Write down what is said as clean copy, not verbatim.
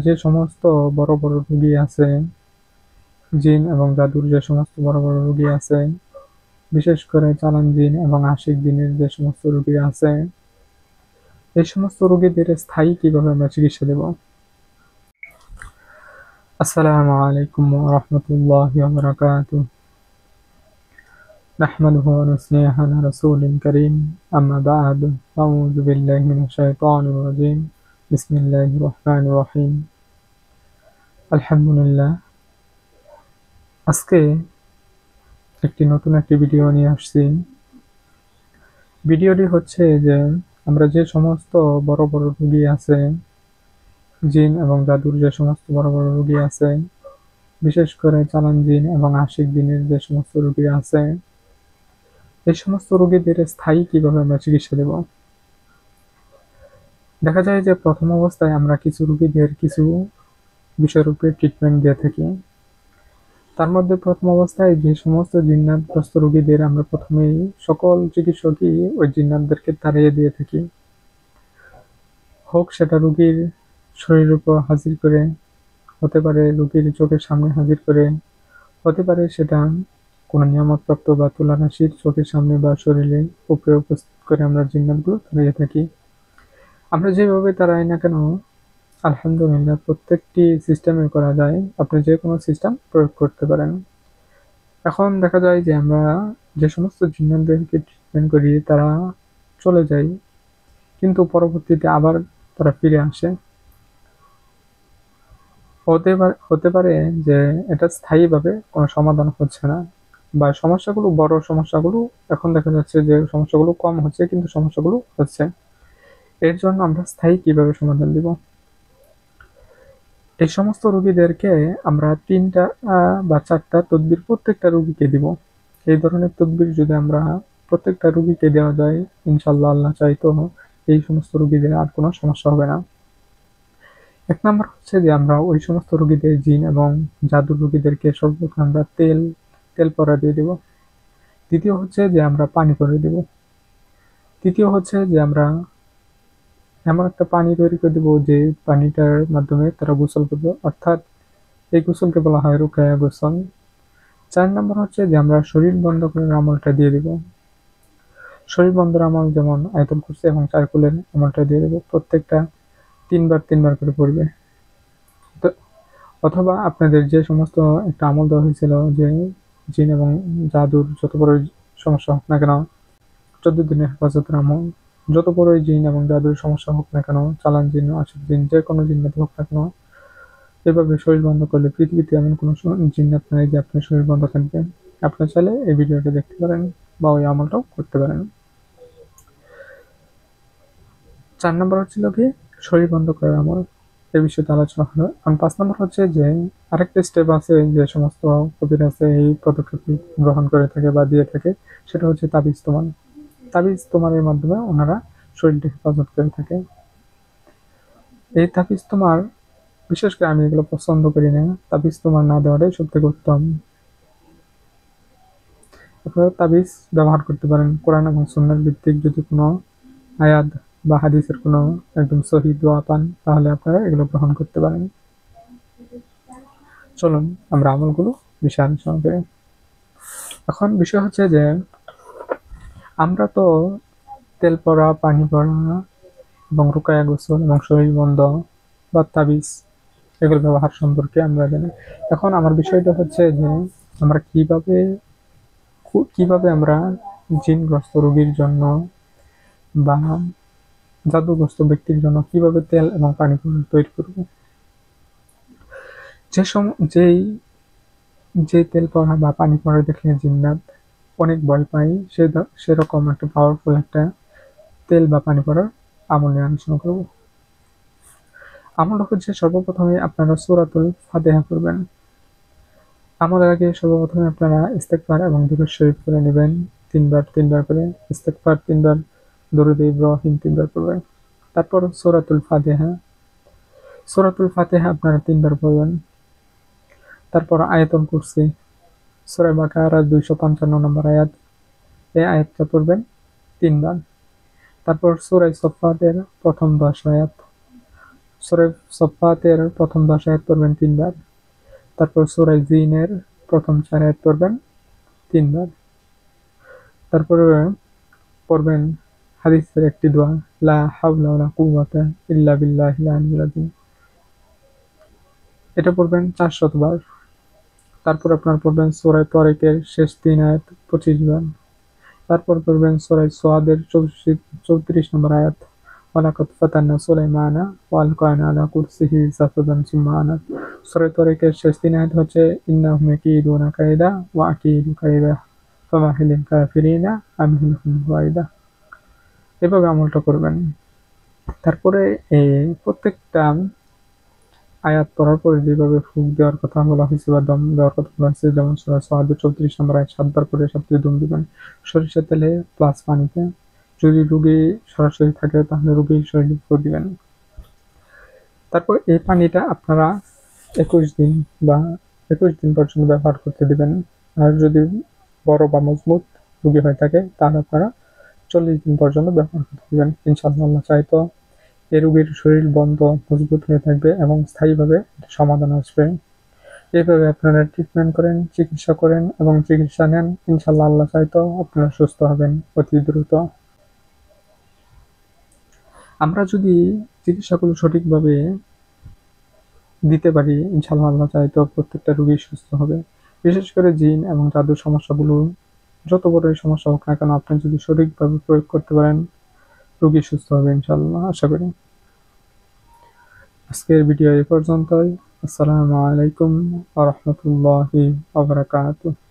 যে সমস্ত বড় বড় রোগী আছে, জিন এবং জাদুর যে সমস্ত বড় বড় রোগী আছে, বিশেষ করে চালান জিন এবং আশিক জিনের যে সমস্ত রোগী আছে, এই সমস্ত রোগীদের স্থায়ী কিভাবে আমরা চিকিৎসা দেব। আসসালামু আলাইকুম ওয়া রাহমাতুল্লাহি ওয়া বারাকাতুহু। নাহমাদুহু ওয়া নুসল্লি আলা রাসূলিল কারীম। আম্মা বা'দু। আউযু বিল্লাহি মিনাশ শাইতানির রাজীম। বিসমিল্লাহির রহমানির রহিম। আলহামদুলিল্লাহ। আজকে নতুন একটি ভিডিও নিয়ে আসছি। ভিডিওটি হচ্ছে যে আমরা যে সমস্ত বড় বড় রোগী আছে, জিন এবং জাদুর যে সমস্ত বড় বড় রোগী আছে, বিশেষ করে চালান জিন এবং আশিক জিনের যে সমস্ত রোগী আছে, এই সমস্ত রোগীদের স্থায়ী কিভাবে আমরা চিকিৎসা দেব। দেখা যায় যে প্রথম অবস্থায় আমরা কিছু রোগীদের কিছু বিষয়ের উপরে ট্রিটমেন্ট দিয়ে থাকি। তার মধ্যে প্রথম অবস্থায় যে সমস্ত জিন্নাতগ্রস্ত রোগীদের আমরা প্রথমেই সকল চিকিৎসকই ওই জিন্নাতদেরকে তাড়িয়ে দিয়ে থাকি। হোক সেটা রোগীর শরীরের উপর হাজির করে, হতে পারে রোগীর চোখের সামনে হাজির করে, হতে পারে সেটা কোনো নিয়ামতপ্রাপ্ত বা তুলারাশির চোখের সামনে বা শরীরে উপরে উপস্থিত করে আমরা জিন্নাতগুলো তাড়িয়ে থাকি। আমরা যেভাবে তাড়াই না কেন, আলহামদুলিল্লাহ প্রত্যেকটি সিস্টেমে করা যায়। আপনি যে কোনো সিস্টেম প্রয়োগ করতে পারেন। এখন দেখা যায় যে আমরা যে সমস্ত জিন্নাতদেরকে ট্রিটমেন্ট করি তারা চলে যায়, কিন্তু পরবর্তীতে আবার তারা ফিরে আসে। হতে পারে যে এটা স্থায়ীভাবে কোনো সমাধান হচ্ছে না, বা সমস্যাগুলো বড় সমস্যাগুলো এখন দেখা যাচ্ছে যে সমস্যাগুলো কম হচ্ছে, কিন্তু সমস্যাগুলো হচ্ছে। এর জন্য আমরা স্থায়ী কিভাবে সমাধান দিব। এই সমস্ত রোগীদেরকে আমরা ৩টা বা ৪টা তদবির প্রত্যেকটা রোগীকে দিব। এই ধরনের তদবির যদি আমরা প্রত্যেকটা রোগীকে দেওয়া যায়, ইনশাআল্লাহ আল্লাহ চাইতো এই সমস্ত রোগীদের আর কোনো সমস্যা হবে না। ১ নাম্বার হচ্ছে যে আমরা ওই সমস্ত রোগীদের জিন এবং জাদুর রোগীদেরকে সর্বপ্রথম আমরা তেল পরা দিয়ে দেব। দ্বিতীয় হচ্ছে যে আমরা পানি পরে দেব। তৃতীয় হচ্ছে যে আমরা এমন একটা পানি তৈরি করে দেব যে পানিটার মাধ্যমে তারা গোসল করবে, অর্থাৎ এই গোসলকে বলা হয় রুকায়া গোসল। ৪ নাম্বার হচ্ছে যে আমরা শরীর বন্ধ করার আমলটা দিয়ে দেব। শরীর বন্ধের আমল যেমন আয়াতুল কুরসি এবং চারকুলের আমলটা দিয়ে দেব। প্রত্যেকটা ৩ বার ৩ বার করে পড়বে। তো অথবা আপনাদের যে সমস্ত একটা আমল দেওয়া হয়েছিল যে জিন এবং জাদুর যত বড়ই সমস্যা হোক না কেন, ১৪ দিনের হেফাজতের আমল, যত বড়ই জিন এবং জাদুর সমস্যা হোক না কেন, চালান জিন, আশিক জিন, যে কোনো জিন্নাত হোক না কেন, এভাবে শরীর বন্ধ করলে পৃথিবীতে এমন কোনো জিন্নাত নাই যে আপনার শরীর বন্ধ থাকবে। আপনার চাইলে এই ভিডিওটা দেখতে পারেন বা ওই আমলটাও করতে পারেন। ৪ নম্বর হচ্ছিল কি শরীর বন্ধ করার আমল, এই বিষয়ে আলোচনা হলো। কারণ ৫ নম্বর হচ্ছে যে আরেকটা স্টেপ আছে যে সমস্ত কবির আছে এই পদক্ষেপ গ্রহণ করে থাকে বা দিয়ে থাকে, সেটা হচ্ছে তাবিজ তোমার। তাবিজ তোমারের মাধ্যমে ওনারা শরীরটা হেফাজত করে থাকে। এই তাবিজ তোমার, বিশেষ করে আমি এগুলো পছন্দ করি না, তাবিজ তোমার না দেওয়াটাই সব থেকে উত্তম। আপনারা তাবিজ ব্যবহার করতে পারেন কোরআন এবং সুন্নাহর ভিত্তিক যদি কোনো আয়াত বা হাদিসের কোনো একদম সহি দোয়া পান, তাহলে আপনারা এগুলো গ্রহণ করতে পারেন। চলুন আমরা আমলগুলো বিষয়ে আলোচনা করি। এখন বিষয় হচ্ছে যে আমরা তো তেল পড়া, পানি পড়া এবং রুকায়া গোসল এবং শরীর বন্ধ বা তাবিজ এগুলো ব্যবহার সম্পর্কে আমরা জানি। এখন আমার বিষয়টা হচ্ছে যে আমরা কিভাবে আমরা জিনগ্রস্ত রোগীর জন্য বা জাদুগ্রস্ত ব্যক্তির জন্য কিভাবে তেল এবং পানি তৈরি করব। যে তেল পড়া বা পানি পড়া দেখলে জিন্নাত অনেক ভয় পাই, সেরকম একটা পাওয়ারফুল একটা তেল বা পানি পড়ার আমল নিয়ে আলোচনা করব। আমল হচ্ছে সর্বপ্রথমে আপনারা সূরাতুল ফাতিহা করবেন। আমলের আগে সর্বপ্রথমে আপনারা ইস্তেগফার এবং দুরূদ শরীফ করে নেবেন ৩ বার ৩ বার করে। ইস্তেগফার ৩ বার, দরুদ ইব্রাহিম ৩ বার পড়বেন। তারপর সূরাতুল ফাতিহা আপনারা ৩ বার পড়বেন। তারপর আয়াতুল কুরসি, সূরা বাকারা ২৫৫ নম্বর আয়াত, এই আয়াতটা পড়বেন ৩ বার। তারপর সূরা সফফাতের প্রথম ১০ আয়াত, সূরা সফফাতের প্রথম 10 আয়াত পড়বেন 3 বার। তারপর সূরা জিনের প্রথম 4 আয়াত পড়বেন 3 বার। তারপরে পড়বেন হাদিসের একটি দোয়া, লা হাওলা ওয়ালা কুওয়াতা ইল্লা বিল্লাহিল আলিয়্যিল আযীম। এটা পড়বেন 400 বার। তারপর আপনারা পড়বেন সূরা তারিকের শেষ 3 আয়াত 25 বার। তারপর পড়বেন সূরা সাদের 34 নম্বর আয়াত, ওয়ালাকাদ ফাতান্না সুলাইমানা ওয়া আলকানা আলা কুরসিহি জাসাদান সুম্মা আনাব। সূরা তারিকের শেষ 3 আয়াত হচ্ছে, ইন্নাহুম ইয়াকিদুনা কাইদা ওয়া আকিদু কাইদা ফামাহিলিল কাফিরিনা আমহিলহুম রুয়াইদা। এভাবে আমলটা করবেন। তারপরে প্রত্যেকটা আয়াত পড়ার পরে যেভাবে ফুঁক দেওয়ার কথা বলা হয়েছে বা দম দেওয়ার কথা বলা হয়েছে, যেমন সূরা সাদের 34 নম্বর আয়াত 7 বার করে 7টি দম দিবেন সরিষার তেলে প্লাস পানিতে। যদি রোগী সরাসরি থাকে তাহলে রোগীর শরীরে ফুঁক দিবেন। তারপর এই পানিটা আপনারা 21 দিন বা 21 দিন পর্যন্ত ব্যবহার করতে দিবেন। আর যদি বড় বা মজবুত রোগী হয়ে থাকে তাহলে আপনারা 40 দিন পর্যন্ত ব্যবহার করতে দিবেন। ইনশাআল্লাহ আল্লাহ চাইতো এই রোগীর শরীর বন্ধ মজবুত হয়ে থাকবে এবং স্থায়ীভাবে সমাধান আসবে। এইভাবে আপনারা ট্রিটমেন্ট করেন, চিকিৎসা করেন এবং চিকিৎসা নেন, ইনশাআল্লাহ আল্লাহ চাইতো আপনারা সুস্থ হবেন অতি দ্রুত। আমরা যদি চিকিৎসাগুলো সঠিকভাবে দিতে পারি, ইনশাআল্লাহ আল্লাহ চাইতো প্রত্যেকটা রোগী সুস্থ হবে। বিশেষ করে জিন এবং জাদুর সমস্যাগুলো যত বড়ই সমস্যা হোক না কেন, আপনি যদি সঠিকভাবে প্রয়োগ করতে পারেন রোগী সুস্থ হবে ইনশাআল্লাহ, আশা করি। আজকের ভিডিও এই পর্যন্তই। আসসালামু আলাইকুম ওয়া রাহমাতুল্লাহি ওয়া বারাকাতুহু।